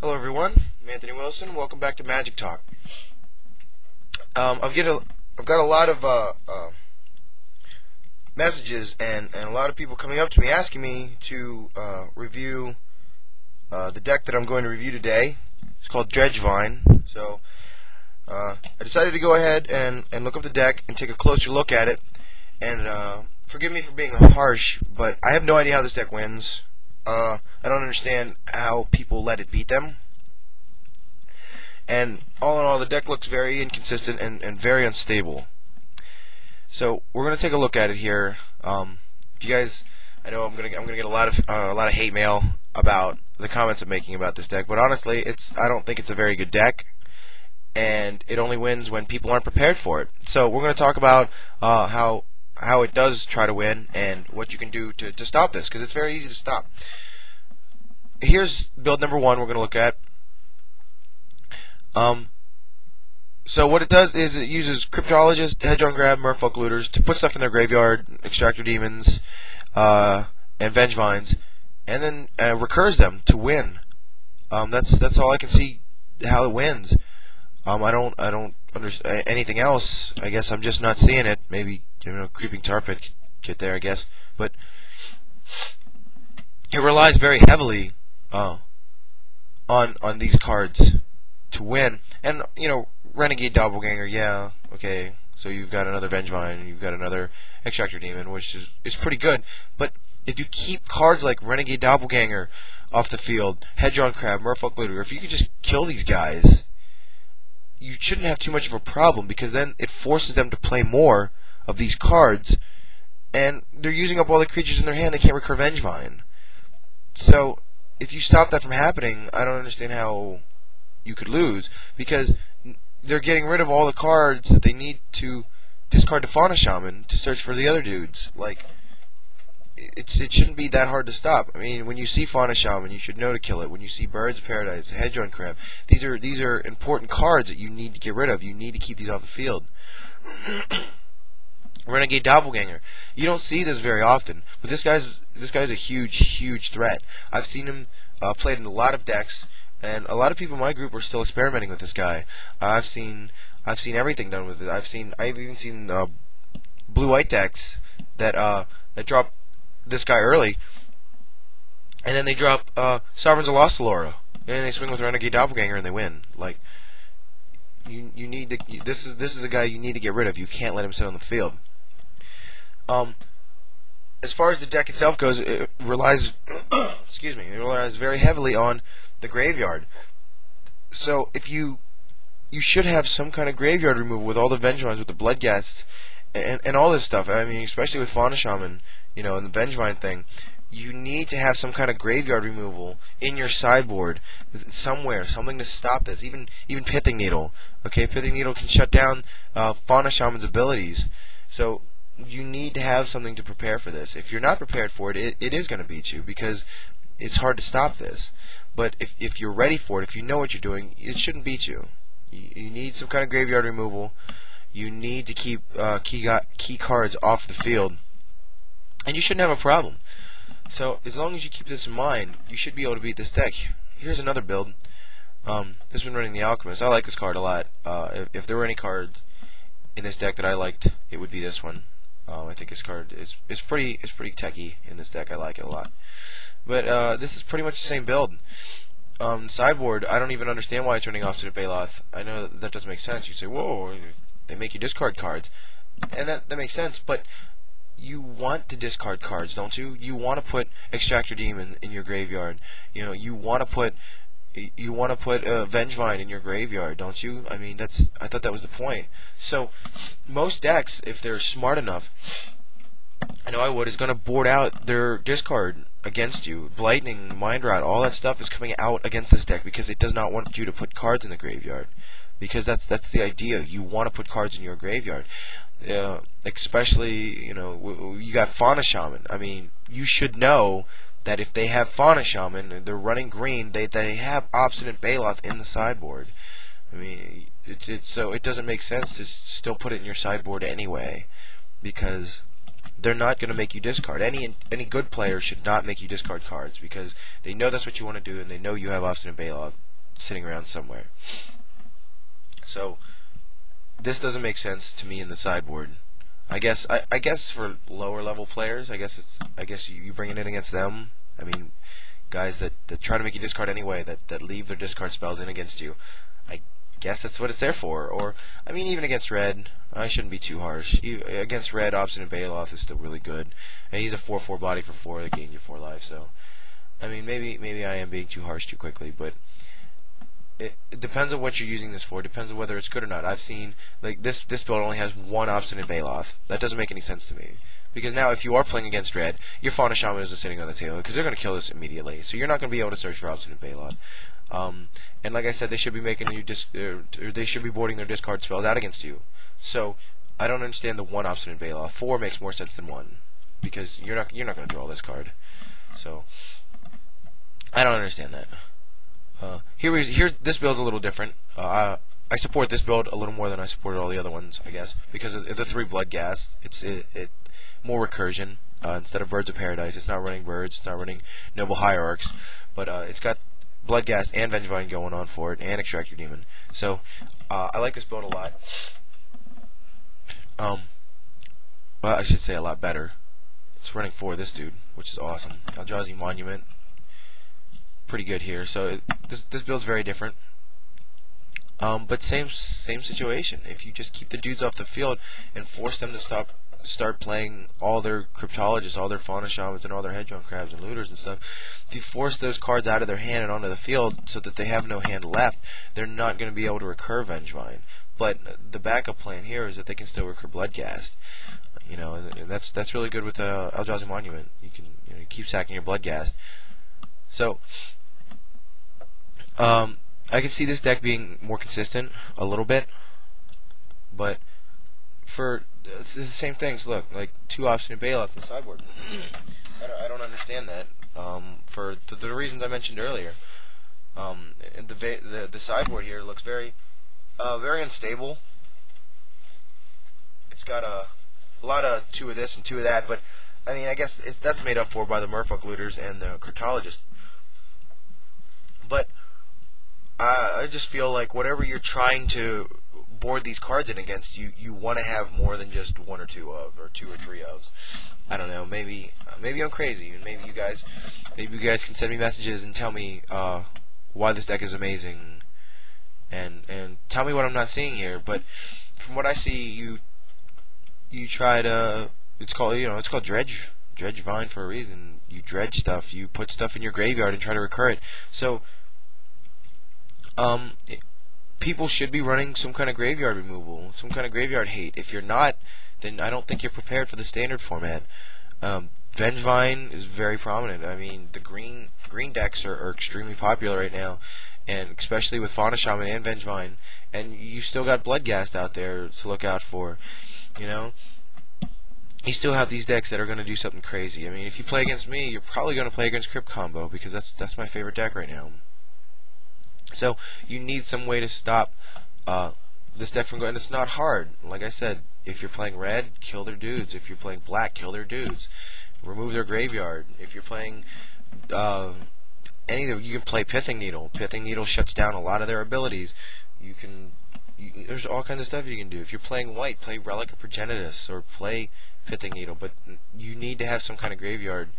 Hello everyone, I'm Anthony Wilson. Welcome back to Magic Talk. I've got a lot of messages and a lot of people coming up to me asking me to review the deck that I'm going to review today. It's called Dredgevine. So I decided to go ahead and look up the deck and take a closer look at it. And forgive me for being harsh, but I have no idea how this deck wins. I don't understand how people let it beat them. And all in all, the deck looks very inconsistent and very unstable. So we're gonna take a look at it here. If you guys, I know I'm gonna get a lot of hate mail about the comments I'm making about this deck, but honestly, I don't think it's a very good deck, and it only wins when people aren't prepared for it. So we're gonna talk about how it does try to win and what you can do to stop this, because it's very easy to stop. Here's build number one we're going to look at. So what it does is it uses Cryptologist, Hedron Grab, Merfolk Looters to put stuff in their graveyard, Extractor Demons, and Vengevines, and then recurs them to win. That's all I can see how it wins. I don't understand anything else. I guess I'm just not seeing it. Maybe Creeping Tar Pit get there, I guess. But it relies very heavily on these cards to win. And Renegade Doppelganger, yeah, okay. So you've got another Vengevine, and you've got another Extractor Demon, which is pretty good. But if you keep cards like Renegade Doppelganger off the field, Hedron Crab, Merfolk Looter, if you could just kill these guys, you shouldn't have too much of a problem, because then it forces them to play more of these cards, and they're using up all the creatures in their hand. They can't recur Vengevine. So if you stop that from happening, I don't understand how you could lose, because they're getting rid of all the cards that they need to discard to Fauna Shaman to search for the other dudes. Like, it shouldn't be that hard to stop. I mean, when you see Fauna Shaman, you should know to kill it. When you see Birds of Paradise, Hedron Crab, these are important cards that you need to get rid of. You need to keep these off the field. Renegade Doppelganger, you don't see this very often, but this guy's a huge threat. I've seen him played in a lot of decks, and a lot of people in my group are still experimenting with this guy. I've seen everything done with it. I've even seen blue-white decks that drop this guy early, and then they drop Sovereigns of Lost Allura, and they swing with Renegade Doppelganger and they win. Like, you need to. This is a guy you need to get rid of. You can't let him sit on the field. As far as the deck itself goes, it relies excuse me, it relies very heavily on the graveyard. So if you should have some kind of graveyard removal with all the Vengevines, with the Bloodghast, and all this stuff. I mean, especially with Fauna Shaman, and the Vengevine thing. You need to have some kind of graveyard removal in your sideboard somewhere, something to stop this. Even Pithing Needle. Okay, Pithing Needle can shut down Fauna Shaman's abilities. So you need to have something to prepare for this. If you're not prepared for it, it is going to beat you, because it's hard to stop this. But if you're ready for it, if you know what you're doing, it shouldn't beat you. You need some kind of graveyard removal. You need to keep key cards off the field, and you shouldn't have a problem. So as long as you keep this in mind, you should be able to beat this deck. Here's another build. This one running the Alchemist. I like this card a lot. If there were any cards in this deck that I liked, it would be this one. I think this card is pretty techy in this deck. I like it a lot. But this is pretty much the same build. Sideboard, I don't even understand why it's running off to the Baloth. I know that doesn't make sense. You say, whoa, they make you discard cards, and that makes sense. But you want to discard cards, don't you? You want to put Extractor Demon in your graveyard. You want to put Vengevine in your graveyard, don't you? I mean, I thought that was the point. So most decks, if they're smart enough, I know I would, is going to board out their discard against you. Blightning, Mind Rot, all that stuff is coming out against this deck, because it does not want you to put cards in the graveyard. Because that's the idea. You want to put cards in your graveyard. Especially, you got Fauna Shaman. I mean, you should know that if they have Fauna Shaman and they're running green, they have Obstinate Baloth in the sideboard. I mean, so it doesn't make sense to still put it in your sideboard anyway, because they're not going to make you discard. Any good player should not make you discard cards, because they know that's what you want to do, and they know you have Obstinate Baloth sitting around somewhere. So this doesn't make sense to me in the sideboard. I guess for lower level players, I guess you bring it in against them. I mean, guys that try to make you discard anyway, that leave their discard spells in against you. I guess that's what it's there for. Or, I mean, even against red, I shouldn't be too harsh. Against red, Obstinate Baloth is still really good. And he's a 4/4 body for 4 that gains you 4 life, so... I mean, maybe I am being too harsh too quickly, but... It depends on what you're using this for. It depends on whether it's good or not. I've seen, like, this build only has 1 Obstinate Baloth. That doesn't make any sense to me. Because now, if you are playing against red, your Fauna Shaman isn't sitting on the table, because they're going to kill this immediately. So you're not going to be able to search for Obstinate Baloth. And like I said, they should be making they should be boarding their discard spells out against you. So I don't understand the 1 Obstinate Baloth. 4 makes more sense than 1, because you're not going to draw this card. So I don't understand that. Here, this build's a little different. I support this build a little more than I supported all the other ones, I guess, because of the 3 Bloodghast. It's more recursion. Instead of Birds of Paradise, it's not running birds, it's not running Noble Hierarchs, but it's got Bloodghast and Dragevine going on for it, and Extract Your Demon. So I like this build a lot. Well, I should say a lot better. It's running for this dude, which is awesome. Eldrazi Monument. Pretty good here. So this build's very different, but same situation. If you just keep the dudes off the field and force them to start playing all their Cryptologists, all their Fauna Shamans, and all their Hedgehog Crabs and Looters and stuff, if you force those cards out of their hand and onto the field so that they have no hand left, they're not going to be able to recur Dragevine. But the backup plan here is that they can still recur Bloodghast. You know, and that's really good with Eldrazi Monument. You can you keep sacking your Bloodghast. So I can see this deck being more consistent a little bit, but for the same things, look, like 2 Obstinate Baloth in the sideboard. I don't understand that. For the reasons I mentioned earlier. And the sideboard here looks very unstable. It's got a lot of 2 of this and 2 of that, but I mean, I guess that's made up for by the Merfolk Looters and the Cryptologist. But I just feel like whatever you're trying to board these cards in against, you want to have more than just 1 or 2 of, or 2 or 3 of. I don't know. Maybe I'm crazy, and maybe you guys can send me messages and tell me why this deck is amazing, and tell me what I'm not seeing here. But from what I see, you try to. It's called Dredgevine for a reason. You dredge stuff. You put stuff in your graveyard and try to recur it. So people should be running some kind of graveyard removal, some kind of graveyard hate. If you're not, then I don't think you're prepared for the standard format. Dragevine is very prominent. I mean, the green decks are extremely popular right now, and especially with Fauna Shaman and Dragevine. And you still got Bloodghast out there to look out for. You know, you still have these decks that are going to do something crazy. I mean, if you play against me, you're probably going to play against Crypt Combo, because that's my favorite deck right now. So you need some way to stop this deck from going. And it's not hard. Like I said, if you're playing red, kill their dudes. If you're playing black, kill their dudes. Remove their graveyard. If you're playing anything, you can play Pithing Needle. Pithing Needle shuts down a lot of their abilities. There's all kinds of stuff you can do. If you're playing white, play Relic of Progenitus or play Pithing Needle. But you need to have some kind of graveyard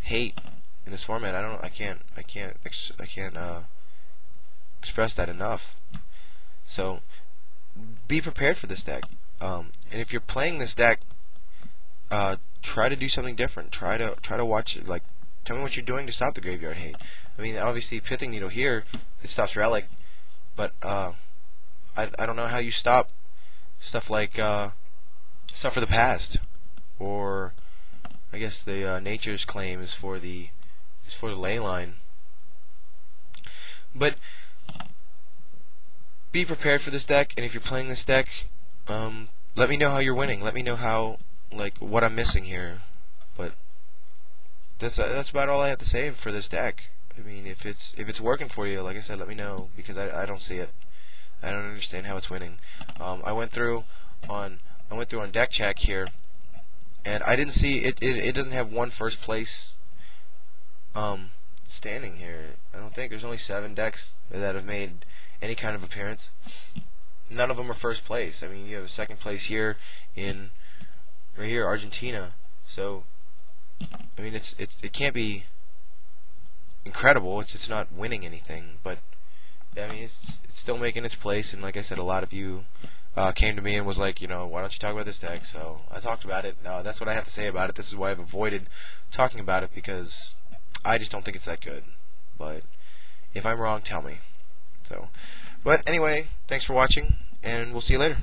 hate in this format. I can't express that enough. So be prepared for this deck. And if you're playing this deck, try to do something different. Try to watch it. Like, tell me what you're doing to stop the graveyard hate. I mean, obviously Pithing Needle here, it stops Relic, but I don't know how you stop stuff like Stuff for the Past, or I guess the Nature's Claim is for the ley line. But be prepared for this deck, and if you're playing this deck, let me know how you're winning. Let me know how, what I'm missing here. But that's about all I have to say for this deck. I mean, if it's working for you, like I said, let me know, because I don't see it. I don't understand how it's winning. I went through on Deck Check here, and I didn't see it. It doesn't have one first place standing here. I don't think there's only 7 decks that have made any kind of appearance. None of them are first place. I mean, you have a second place here in right here, Argentina. So, I mean, it can't be incredible. It's not winning anything, but I mean, it's still making its place. And like I said, a lot of you came to me and was like, why don't you talk about this deck? So I talked about it. That's what I have to say about it. This is why I've avoided talking about it, because I just don't think it's that good. But if I'm wrong, tell me. So, but anyway, thanks for watching, and we'll see you later.